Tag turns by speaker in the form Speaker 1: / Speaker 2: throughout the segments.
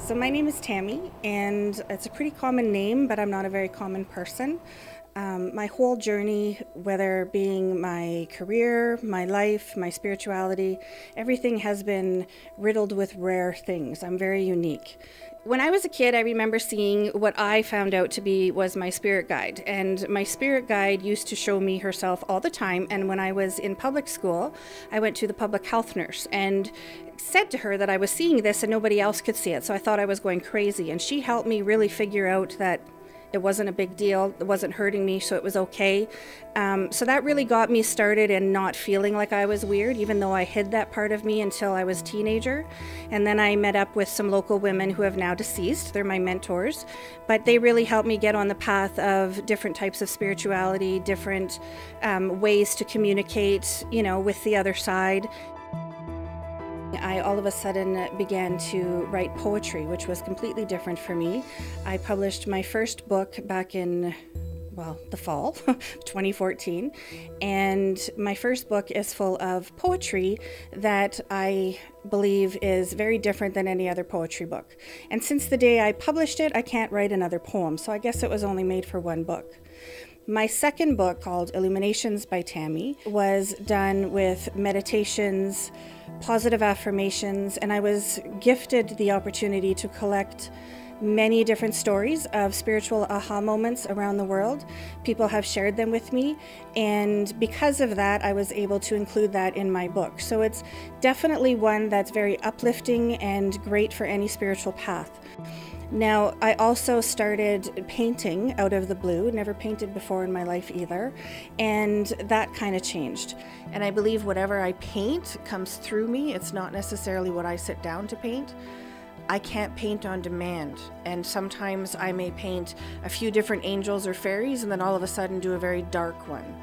Speaker 1: So my name is Tammy, and it's a pretty common name, but I'm not a very common person. My whole journey, whether being my career, my life, my spirituality, everything has been riddled with rare things. I'm very unique. When I was a kid, I remember seeing what I found out to be was my spirit guide. And my spirit guide used to show me herself all the time. And when I was in public school, I went to the public health nurse and said to her that I was seeing this and nobody else could see it. So I thought I was going crazy. And she helped me really figure out that it wasn't a big deal. It wasn't hurting me, so it was okay. So that really got me started in not feeling like I was weird, even though I hid that part of me until I was a teenager. And then I met up with some local women who have now deceased. They're my mentors. But they really helped me get on the path of different types of spirituality, different ways to communicate, with the other side. I all of a sudden began to write poetry, which was completely different for me. I published my first book back in, the fall, 2014. And my first book is full of poetry that I believe is very different than any other poetry book. And since the day I published it, I can't write another poem. So I guess it was only made for one book. My second book, called Illuminations by Tammy, was done with meditations, positive affirmations, and I was gifted the opportunity to collect many different stories of spiritual aha moments around the world. People have shared them with me, and because of that, I was able to include that in my book. So it's definitely one that's very uplifting and great for any spiritual path. Now, I also started painting out of the blue, never painted before in my life either, and that kind of changed. And I believe whatever I paint comes through me. It's not necessarily what I sit down to paint. I can't paint on demand, and sometimes I may paint a few different angels or fairies and then all of a sudden do a very dark one,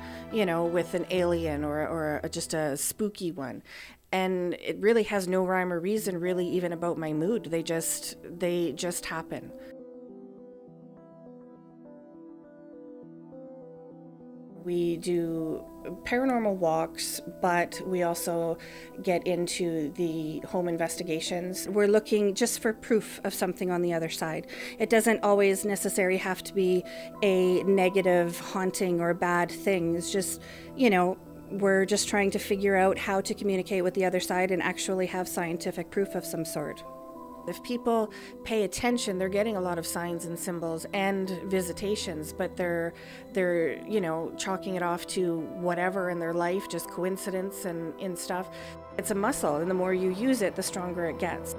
Speaker 1: with an alien or just a spooky one. And it really has no rhyme or reason, really, even about my mood. They just happen. We do paranormal walks, but we also get into the home investigations. We're looking just for proof of something on the other side. It doesn't always necessarily have to be a negative haunting or bad thing. It's just, we're just trying to figure out how to communicate with the other side and actually have scientific proof of some sort. If people pay attention, they're getting a lot of signs and symbols and visitations, but they're chalking it off to whatever in their life, just coincidence and stuff. It's a muscle, and the more you use it, the stronger it gets.